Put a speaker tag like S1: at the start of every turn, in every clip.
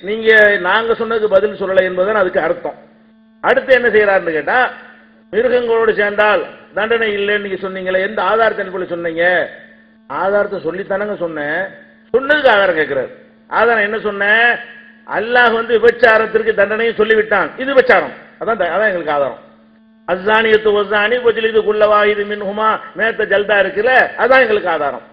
S1: நீங்க நாங்க சொன்னதுக்கு பதில் சொல்லலை என்பதுதான் அதுக்கு அர்த்தம். அடுத்து என்ன செய்யறாருன்னு கேட்டா, மிருகங்களோடு சேர்ந்தால் தண்டனை இல்லைன்னு நீங்க சொன்னீங்களே, எந்த ஆதாரத்தின் போல சொன்னீங்க? ஆதாரத்தை சொல்லித்தானங்க சொன்னேன். சொன்னதுக்கு ஆதாரம் கேட்கிறார். ஆதாரம் என்ன சொன்னேன்? அல்லாஹ் விபச்சாரத்திற்கு தண்டனையும் சொல்லிவிட்டான். இது விபச்சாரம், அதான் எங்களுக்கு ஆதாரம். அஸ்ஸானியத்து வஸ்ஸானி வஜ்லிது குல்ல வாஹிதி மின்ஹுமா மேத்த ஜல்தா இருக்குல்ல, அதான் எங்களுக்கு ஆதாரம்.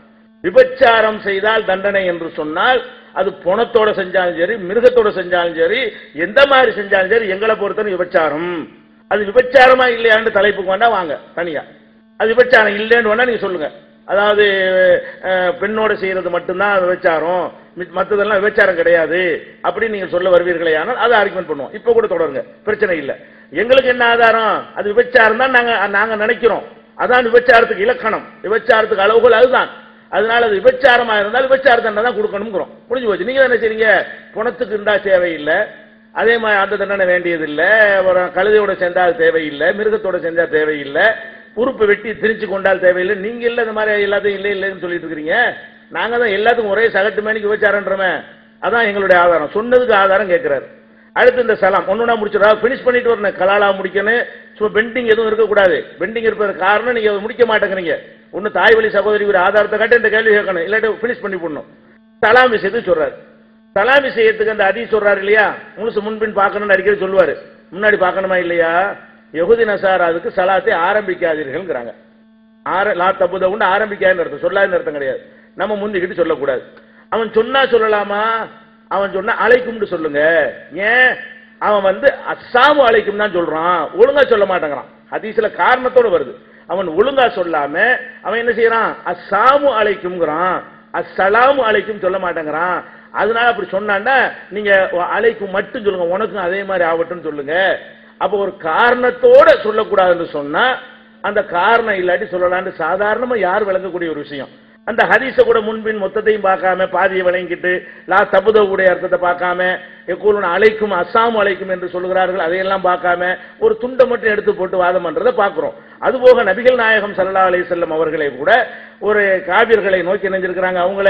S1: விபச்சாரம் செய்தால் தண்டனை என்று சொன்னால் அது பணத்தோட செஞ்சாலும் சரி, மிருகத்தோட செஞ்சாலும் சரி, எந்த மாதிரி செஞ்சாலும் சரி, எங்களை பொறுத்தவரை விபச்சாரம். அது விபச்சாரமா இல்லையான்னு தலைப்புக்கு வேண்டா வாங்க தனியா. அது விபச்சாரம் இல்லைன்னு வேணா நீங்க சொல்லுங்க. அதாவது பெண்ணோட செய்யறது மட்டும்தான் விபச்சாரம், மற்றதெல்லாம் விபச்சாரம் கிடையாது அப்படின்னு நீங்க சொல்ல வருவீர்களே, ஆனால் அதை ஆர்குமெண்ட் பண்ணுவோம். இப்ப கூட தொடருங்க, பிரச்சனை இல்லை. எங்களுக்கு என்ன ஆதாரம்? அது விபச்சாரம் தான் நாங்க நினைக்கிறோம். அதான் விபச்சாரத்துக்கு இலக்கணம், விபச்சாரத்துக்கு அளவுகள் அதுதான். அதனால அது விபச்சாரமா இருந்தால் விபச்சார தண்டனை தான் கொடுக்கணும்ங்கிறோம். முடிஞ்சு போச்சு. நீங்க என்ன செய்றீங்க? பணத்துக்கு இருந்தா தேவையில்லை, அதே மாதிரி அந்த தண்டனை வேண்டியதில்லை, கழுதையோட சேர்ந்தால் தேவையில்லை, மிருகத்தோட சேர்ந்தா தேவையில்லை, உறுப்பு வெட்டி திரிச்சு கொண்டால் தேவையில்லை. நீங்க இல்ல இந்த மாதிரி எல்லாத்தையும் இல்லை இல்லைன்னு சொல்லிட்டு இருக்கிறீங்க. நாங்க தான் எல்லாத்துக்கும் ஒரே சகட்டு மேனிக்கு விபச்சாரன்றமே. அதான் எங்களுடைய ஆதாரம். சொன்னதுக்கு ஆதாரம் கேட்கிறாரு. அடுத்து இந்த சலாம் ஒண்ணுனா முடிச்சிடா, பினிஷ் பண்ணிட்டு வரணும். கலாலா முடிக்கணும், சும்மா பெண்டிங் எதுவும் இருக்கக்கூடாது. பெண்டிங் இருப்பதற்கு காரணம் நீங்க முடிக்க மாட்டேங்கிறீங்க. ஒன்னு தாய் வழி சகோதரி ஒரு ஆதாரத்தை காட்டி இந்த கேள்வி கேட்கணும், இல்லாட்டி பினிஷ் பண்ணி போடணும். சலாம் விஷயத்துக்கு சொல்றாரு. சலாம் விஷயத்துக்கு அந்த ஹதீஸ் சொல்றாரு இல்லையா, முழுசு முன்பின் பார்க்கணும்னு அடிக்கடி சொல்லுவாரு. முன்னாடி பார்க்கணுமா இல்லையா? யஹூதி நசாராவுக்கு சலாத்தை ஆரம்பிக்காதீர்கள்ங்கிறாங்க. லா தபுத உண்டு ஆரம்பிக்காதுன்னு அர்த்தம், சொல்லாதுன்னு அர்த்தம் கிடையாது. நம்ம முந்திக்கிட்டு சொல்லக்கூடாது. அவன் சொன்னா சொல்லலாமா? அவன் சொன்னா அழைக்கும்னு சொல்லுங்க. ஏன்? அவன் அஸ்ஸாமு அழைக்கும் தான் சொல்றான், ஒழுங்கா சொல்ல மாட்டேங்கிறான். ஹதீஸ்ல காரணத்தோட வருது. அவன் ஒழுங்கா சொல்லாம அவன் என்ன செய்யறான்? அஸ்ஸாமு அழைக்கும்ங்கிறான், அஸ்ஸலாமு அழைக்கும் சொல்ல மாட்டேங்கிறான். அதனால அப்படி சொன்னான்னா நீங்க அழைக்கும் மட்டும் சொல்லுங்க, உனக்கும் அதே மாதிரி ஆகட்டும் சொல்லுங்க. அப்ப ஒரு காரணத்தோட சொல்லக்கூடாதுன்னு சொன்னா அந்த காரணம் இல்லாட்டி சொல்லலான்னு சாதாரணமா யார் விளங்கக்கூடிய ஒரு விஷயம். அந்த ஹதீஸ கூட முன்பின் மொத்தத்தையும் பார்க்காம பாதியை விளங்கிட்டு லா தபுத உடைய அர்த்தத்தை பார்க்காம எக்கூலும் அழைக்கும் அஸ்ஸாமு அழைக்கும் என்று சொல்கிறார்கள், அதையெல்லாம் பார்க்காம ஒரு துண்டை மட்டும் எடுத்து போட்டு வாதம் பண்றதை பார்க்கிறோம். அதுபோக நபிகள் நாயகம் ஸல்லல்லாஹு அலைஹி வஸல்லம் அவர்களே கூட ஒரு காபிர்களை நோக்கி நினைஞ்சிருக்கிறாங்க, அவங்கள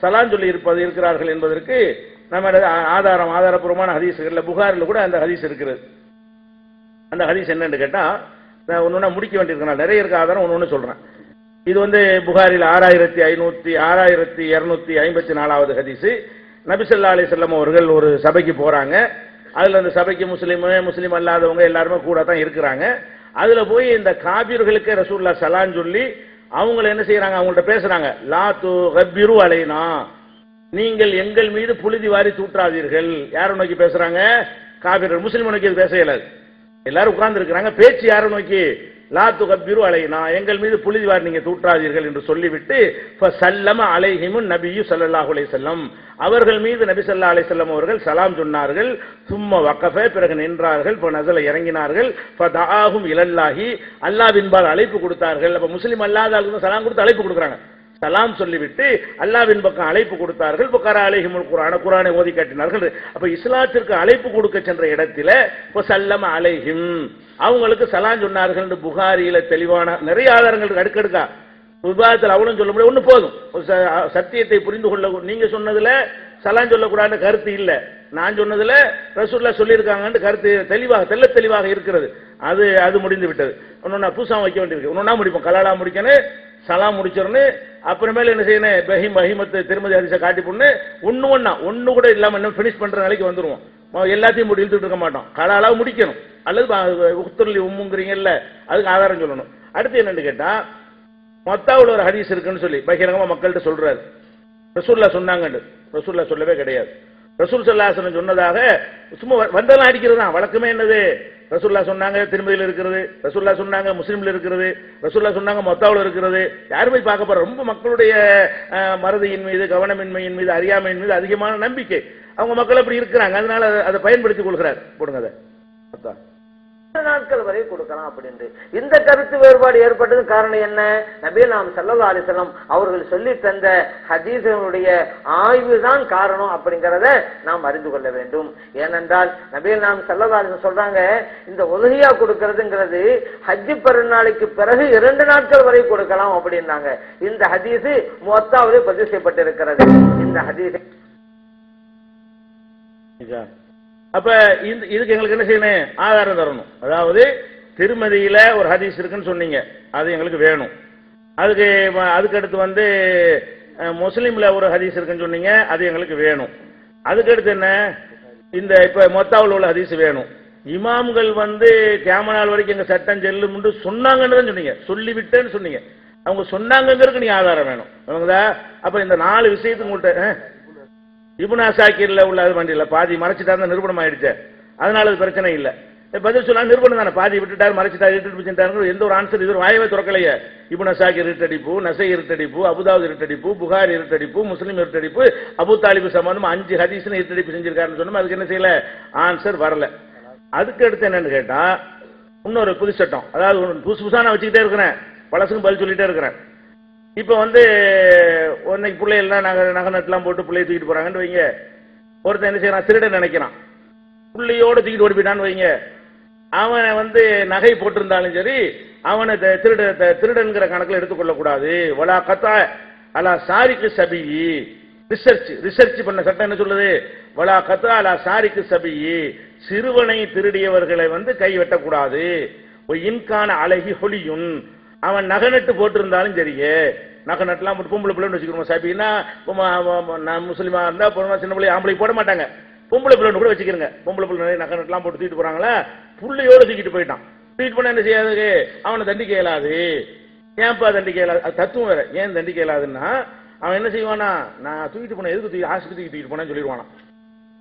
S1: சலான் சொல்லி இருக்கிறார்கள் என்பதற்கு நம்ம ஆதாரபூர்வமான ஹதீஸ்கள்ல புகாரில் கூட அந்த ஹதீஸ் இருக்கிறது. அந்த ஹதீஸ் என்னன்னு கேட்டா, ஒன்னொன்னா முடிக்க வேண்டியிருக்கா, நிறைய இருக்க ஆதாரம் ஒன்னு சொல்றேன். இது புகாரில் 6254வது ஹதீஸ். நபி ஸல்லல்லாஹு அலைஹி வஸல்லம் அவர்கள் ஒரு சபைக்கு போறாங்க. அதுல அந்த சபைக்கு முஸ்லிம் அல்லாதவங்க எல்லாருமே கூட தான் இருக்கிறாங்க. அதுல போய் இந்த காபிர்களுக்கு ரசூலுல்லாஹ் சலான் சொல்லி அவங்கள என்ன செய்யறாங்க, அவங்கள்ட்ட பேசுறாங்க. லா துகப்பிரு அலைனா, நீங்கள் எங்கள் மீது புழுதி வாரி தூற்றாதீர்கள். யாரை நோக்கி பேசுறாங்க? காபிர்கள். முஸ்லிம் நோக்கி பேச இயலாது. எல்லாரும் உட்கார்ந்து இருக்கிறாங்க. பேச்சு யாரை நோக்கி? லா துகப்பிரு அலைனா, எங்கள் மீது புழுதி வாரி நீங்க தூற்றாதீர்கள் என்று சொல்லிவிட்டு ஃபஸல்லம அலைஹிமுன் நபியு ஸல்லல்லாஹு அலைஹி வஸல்லம், அவர்கள் மீது நபி ஸல்லல்லாஹு அலைஹி வஸல்லம் அவர்கள் சலாம் சொன்னார்கள். சும்ம வகஃப, பிறகு நின்றார்கள். நஸல இறங்கினார்கள். ஃபதஆஹும் இலல்லாஹி, அல்லாஹ்வின்பால் அழைப்பு கொடுத்தார்கள். அப்ப முஸ்லிம் அல்லாத ஆளுக்கு சலாம் கொடுத்து அழைப்பு கொடுக்குறாங்க. சலாம் சொல்லிவிட்டு அல்லாஹ்வின் பக்கம் அழைப்பு கொடுத்தார்கள். பக்கரா அலைஹிமுல் குர்ஆன, குர்ஆனை ஓதி காட்டினார்கள். அப்ப இஸ்லாத்திற்கு அழைப்பு கொடுக்க சென்ற இடத்துல ஃபஸல்லம அலைஹிம், அவங்களுக்கு சலாம் சொன்னார்கள் என்று புகாரியில தெளிவான நிறைய ஆதாரங்கள் அடுக்கடுக்கா விவாதத்தில் அவளும் சொல்ல முடியும். ஒண்ணு போதும், சத்தியத்தை புரிந்து கொள்ள. நீங்க சொன்னதுல சலாம் சொல்லக்கூடாதுன்னு கருத்து இல்ல, நான் சொன்னதுல ரசூலுல்லாஹ் சொல்லியிருக்காங்கன்னு கருத்து தெளிவாக இருக்கிறது. அது முடிந்து விட்டது. ஒன்னொன்னா புதுசா வைக்க வேண்டியிருக்கு. ஒன்னொன்னா முடிப்போம். கலாலா முடிக்கணும், சலாம் முடிச்சிடணும். அப்புறமேல என்ன செய்யணும்? பஹிமத்து திருமதி ஹதீஸை காட்டி பொண்ணு ஒண்ணு கூட இல்லாம இன்னும் பினிஷ் பண்ற நிலைக்கு வந்துருவோம். எல்லாத்தையும் இழுத்துட்டு இருக்க மாட்டோம். கலாலா முடிக்கணும். அல்லது உக்துர்லி உம்முங்கிறீங்கல்ல, அதுக்கு ஆதாரம் சொல்லணும். அடுத்து என்னன்னு கேட்டா, மத்தாவுல ஒரு ஹதீஸ் இருக்குன்னு சொல்லி பகிரங்கமா மக்கள்கிட்ட சொல்றாரு. ரசூலுல்லாஹ் சொன்னாங்கன்னு. ரசூலுல்லாஹ் சொல்லவே கிடையாது. ரசூல் ஸல்லல்லாஹு அலைஹி வஸல்லம் சொன்னதாக சும்மா வந்தெல்லாம் அடிக்கிறது தான் வழக்கமே. என்னது? ரசூலுல்லாஹ் சொன்னாங்க திருமதியில் இருக்கிறது, ரசூலுல்லாஹ் சொன்னாங்க முஸ்லிம்ல இருக்கிறது, ரசூலுல்லாஹ் சொன்னாங்க மத்தாவுல இருக்கிறது. யாரும் போய் பார்க்க போற? ரொம்ப மக்களுடைய மறதியின் மீது, கவனமின்மையின் மீது, அறியாமையின் மீது அதிகமான நம்பிக்கை. அவங்க மக்கள் அப்படி இருக்கிறாங்க. அதனால அதை பயன்படுத்திக் கொள்கிறார். போடுங்க அதை.
S2: நாட்கள் வரை கொடுக்கலாம் அப்படின்னு இந்த கருத்து வேறுபாடு ஏற்பட்டது காரணம் என்ன? நபிகள் நாயகம் ஸல்லல்லாஹு அலைஹி வஸல்லம் அவர்கள் சொல்லி தந்த ஹதீஸுடைய ஆய்வு தான் காரணம் அப்படிங்கறத நாம் அறிந்து கொள்ள வேண்டும். ஏனென்றால் நபிகள் நாயகம் ஸல்லல்லாஹு அலைஹி வஸல்லம் சொல்றாங்க, இந்த உலஹியா கொடுக்கிறதுங்கிறது ஹஜ் பெருநாளுக்கு பிறகு 2 நாட்கள் வரை கொடுக்கலாம் அப்படின்னாங்க. இந்த ஹதீஸ் முவத்தாவிலே பதிவு செய்யப்பட்டிருக்கிறது. இந்த ஹதீஸ்
S1: அப்ப இதுக்கு எங்களுக்கு என்ன செய்யணும்? ஆதாரம் தரணும். அதாவது திருமதியில ஒரு ஹதீஸ் இருக்குன்னு சொன்னீங்க, அது எங்களுக்கு வேணும். அதுக்கு அடுத்து வந்து முஸ்லீம்ல ஒரு ஹதீஸ் இருக்குன்னு சொன்னீங்க, அது எங்களுக்கு வேணும். அதுக்கு அடுத்து என்ன? இந்த இப்ப மொத்தாவில் உள்ள ஹதீஸ் வேணும். இமாம்கள் வந்து கியாமத் நாள் வரைக்கும் எங்க சட்டம் செல்லும் சொன்னாங்கன்னு தான் சொன்னீங்க, சொல்லிவிட்டேன்னு சொன்னீங்க. அவங்க சொன்னாங்கிறதுக்கு நீ ஆதாரம் வேணும். அப்ப இந்த 4 விஷயத்துக்கு உங்கள்கிட்ட இப்னு அசாக்கிர்ல உள்ள அது வண்டியில பாதி மறைச்சிட்டாரு, நிரூபணம் ஆயிடுச்சு. அதனால அது பிரச்சனை இல்லை. பதில் சொன்னா நிரூபணம் தானே, பாதி விட்டுட்டாரு, மறைச்சிட்டாரு, இருட்டடிச்சுட்டாரு, எந்த ஒரு ஆன்சர் இது வாயவே திறக்கலையே. இப்னு அசாக்கிர் இருட்டடிப்பு, நசை இருட்டடிப்பு, அபுதாவுத் இருட்டடிப்பு, புகாரி இருட்டடிப்பு, முஸ்லிம் இருட்டடிப்பு, அபு தாலிபு சம்பந்தம் 5 ஹதீஸ்னு இருட்டடிப்பு செஞ்சிருக்காருன்னு சொன்னோம். அதுக்கு என்ன செய்யல? ஆன்சர் வரல. அதுக்கு அடுத்து என்னன்னு கேட்டா இன்னொரு புது சட்டம், அதாவது புதுசா நான் வச்சுக்கிட்டே இருக்கிறேன், பழசுக்கும் பதில் சொல்லிட்டே இருக்கிறேன். இப்ப வந்து இன்னைக்கு பிள்ளைகள்லாம் நகை நட்டுலாம் போட்டு பிள்ளைய தூக்கிட்டு போறாங்கன்னு வைங்க. ஒருத்தன் என்ன செய்யறான்? திருட நினைக்கிறான், பிள்ளையோட தூக்கிட்டு ஓடி போயிட்டான்னு வைங்க. அவனை வந்து நகை போட்டிருந்தாலும் சரி, அவனை திருடன்கிற கணக்கில் எடுத்துக்கொள்ளக்கூடாது. வலா கத்தா அலா சாரிக்கு சபி, ரிசர்ச் பண்ண சட்டம் என்ன சொல்லுது? வலா கத்தா அலா சாரிக்கு சபி, சிறுவனை திருடியவர்களை வந்து கை வெட்டக்கூடாது. இன்கான அழகி ஹொலியுன், அவன் நகநட்டு போட்டிருந்தாலும் சரியே, நகநட்டுலாம் பொம்பளை பிள்ளைன்னு வச்சுக்கிறோம். சாப்பின்னா முஸ்லீமா இருந்தா சின்ன பிள்ளை ஆம்பளை போட மாட்டாங்க, பொம்பளை பிள்ளைன்னு கூட வச்சுக்கிறங்க. பொம்பளை பிள்ளை நிறைய நகநட்டுலாம் போட்டு தூக்கிட்டு போறாங்களா, புள்ளையோட தூக்கிட்டு போயிட்டான். தூக்கிட்டு போனா என்ன செய்யாது? அவனை தண்டிக்க இயலாது. ஏன்பா தண்டிக்க இயலாது? அது தத்துவம் வேற. ஏன் தண்டிக்க இயலாதுன்னா, அவன் என்ன செய்வானா, நான் தூக்கிட்டு போனேன், எதுக்கு ஆஸ்பத்திரிக்கு தூக்கிட்டு போனேன்னு சொல்லிடுவானா.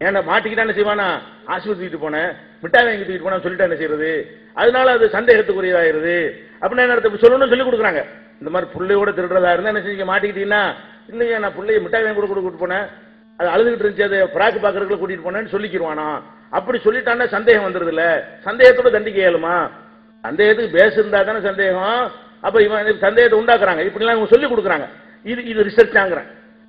S1: ஏன்னா மாட்டிக்கிட்டா என்ன செய்வானா, ஆஸ்பத்திரி தூக்கிட்டு போனேன், மிட்டாய் வாங்கி தூக்கிட்டு போனா சொல்லிட்டா என்ன செய்யறது? அதனால அது சந்தேகத்துக்குரியதாயிருது. அப்படின்னா என்ன சொல்லணும்னு சொல்லி கொடுக்குறாங்க. இந்த மாதிரி பிள்ளையோட திருடுறதா இருந்தா என்ன செய்ய? மாட்டிக்கிட்டீங்கன்னா, இல்லையா நான் பிள்ளைய மிட்டாய் வாங்கி கூட கூட்டிட்டு போனேன், அது அழுதுகிட்டு இருந்துச்சு, அதை பிராக்கு பாக்குறதுக்குள்ள கூட்டிட்டு போனேன்னு சொல்லிக்கிடுவானா. அப்படி சொல்லிட்டான்னா சந்தேகம் வந்துருது இல்ல, சந்தேகத்தோட தண்டிக்க இயலுமா? சந்தேகத்துக்கு பேஸ் இருந்தா தானே சந்தேகம். அப்ப இவன் சந்தேகத்தை உண்டாக்குறாங்க, இப்படிலாம் இவங்க சொல்லி கொடுக்குறாங்க. இது ரிசர்ச் ஆகுறேன்.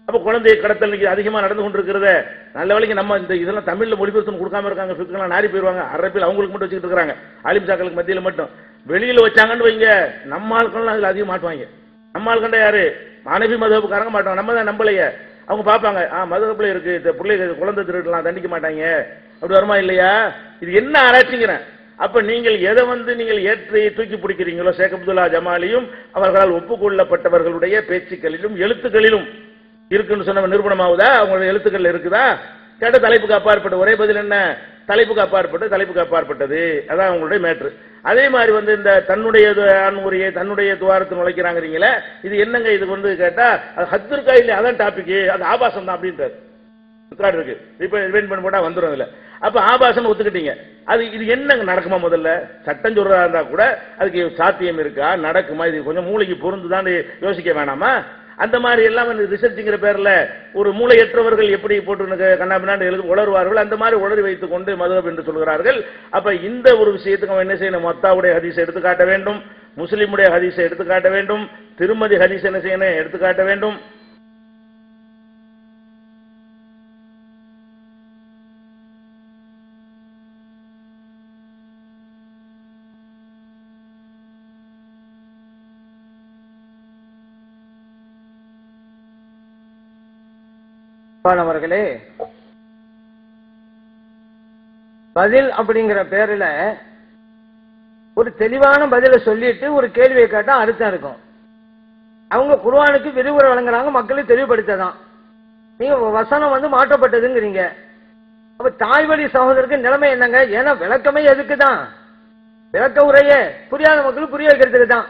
S1: அப்ப குழந்தை கடத்தல் அதிகமா நடந்து கொண்டிருக்கிறத நல்ல வேலைக்கு நம்ம இந்த இதெல்லாம் தமிழ்ல மொழிபெயர்த்து கொடுக்காம இருக்காங்க. ஃபிக்லாம் நாரி போயிருவாங்க, அரபில் அவங்களுக்கு மட்டும் வச்சுக்கிட்டு இருக்காங்க, ஆலிம் சாக்களுக்கு மத்தியில மட்டும். வெளியில வச்சாங்கன்னு வைங்க, நம்ம ஆட்கள் அதுல அதிகம் மாட்டுவாங்க. நம்ம ஆள் கண்ட யாரு? மாணவி மதப்புக்காரங்க மாட்டாங்க, நம்ம தான் நம்பலையே. அவங்க பார்ப்பாங்க, மதப்புல இருக்கு, பிள்ளைங்க குழந்தை திருடலாம், தண்டிக்க மாட்டாங்க. அப்படி வருமா இல்லையா? இது என்ன ஆராய்ச்சிங்கிறேன். அப்ப நீங்கள் எதை வந்து நீங்கள் ஏற்றி தூக்கி பிடிக்கிறீங்களோ, ஷேக் அப்துல்லா ஜமாலியும் அவர்களால் ஒப்புக்கொள்ளப்பட்டவர்களுடைய பேச்சுக்களிலும் எழுத்துக்களிலும் இருக்குன்னு சொன்ன நிரூபணமாகுதா? அவங்களுடைய எழுத்துக்கள் இருக்குதா? கேட்ட தலைப்புக்கு அப்பாற்பட்ட ஒரே பதில் என்ன? தலைப்புக்கு அப்பாற்பட்டது. அதான் அவங்களுடைய மேட்ரு. அதே மாதிரி வந்து இந்த தன்னுடைய ஆண்முறையை தன்னுடைய துவாரத்தை நுழைக்கிறாங்கிறீங்களே, இது என்னங்க? இது வந்து கேட்டா அது ஹத்திருக்கா இல்லையா? அதான் டாபிக், அது ஆபாசம் தான் அப்படின்றாரு. இருக்கு, இப்ப ரிவைண்ட் பண்ண போட்டா வந்துடும் அதுல. அப்ப ஆபாசம் ஒத்துக்கிட்டீங்க, அது இது என்னங்க நடக்குமா? முதல்ல சட்டம் சொல்றதா இருந்தா கூட அதுக்கு சாத்தியம் இருக்கா, நடக்குமா? இது கொஞ்சம் மூளைக்கு பொருந்துதான் யோசிக்க வேணாமா? அந்த மாதிரி எல்லாம் ரிசர்ச்ங்கிற பேர்ல ஒரு மூளையற்றவர்கள் எப்படி போட்டு கண்ணாபின்னாண்டு எழுதி உளருவார்கள், அந்த மாதிரி உளறி வைத்துக் கொண்டு மதுஹப் என்று சொல்கிறார்கள். அப்ப இந்த ஒரு விஷயத்துக்கு அவன் என்ன செய்யணும்? மத்தாவுடைய ஹதீஸை எடுத்து காட்ட வேண்டும், முஸ்லிமுடைய ஹதீஸை எடுத்து காட்ட வேண்டும், திருமதி ஹதீஸ் என்ன செய்யணும்? எடுத்து காட்ட வேண்டும்.
S2: அவர்களே, பதில் அப்படிங்கிற பேர்ல ஒரு தெளிவான பதிலை சொல்லிட்டு ஒரு கேள்வியை கேட்டா அர்த்தம் இருக்கும். அவங்க குர்ஆனுக்கு விரிவுரை வழங்குறாங்க, மக்களுக்கு தெளிவுபடுத்ததான். நீங்க வசனம் வந்து மாற்றப்பட்டதுங்கிறீங்க. அப்ப தாய் வழி சகோதரருக்கு நிலைமை என்னங்க? ஏன்னா விளக்கமே எதுக்குதான்? விளக்க உரையே புரியாத மக்களுக்கு புரிய வைக்கிறதுக்கு தான்.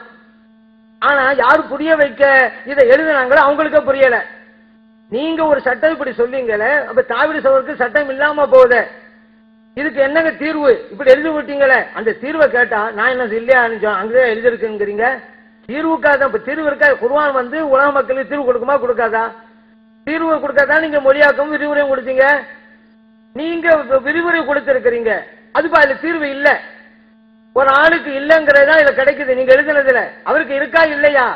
S2: ஆனா யாரு புரிய வைக்க இதை எழுதினாங்களோ அவங்களுக்கே புரியல. நீங்க ஒரு சட்டம் இப்படி சொல்லிங்களே, அப்ப தாய்வழி சகோதரருக்கு சட்டம் இல்லாம போகுது, இதுக்கு என்னங்க தீர்வு? இப்படி எழுதி விட்டீங்களே, அந்த தீர்வை கேட்டா நான் என்ன இல்லையா அங்கதான் எழுதிருக்குங்கிறீங்க. தீர்வுக்காக இப்ப தீர்வு இருக்கா? குர்ஆன் வந்து உலக மக்களுக்கு தீர்வு கொடுக்குமா கொடுக்காதா? தீர்வு கொடுக்காதா நீங்க மொழியாக்கம் விரிவுரையும் கொடுத்தீங்க. நீங்க விரிவுரை கொடுத்திருக்கிறீங்க, அதுப்பா அதுல தீர்வு இல்ல. ஒரு ஆளுக்கு இல்லங்கிறதா இதுல கிடைக்குது நீங்க எழுதுனதுல. அவருக்கு இருக்கா இல்லையா?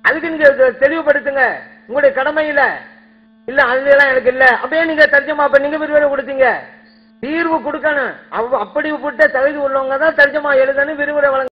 S2: அதுக்கு நீங்க தெளிவுபடுத்துங்க, உங்களுடைய கடமையில. இல்ல அதுலாம் எனக்கு இல்ல, அப்படியே நீங்க தர்ஜமா நீங்க விரிவுரை கொடுத்தீங்க. தீர்வு கொடுக்கணும். அப்படி விட்ட தகுதி உள்ளவங்க தான் தர்ஜமா எழுதணும், விரிவுரை வழங்க.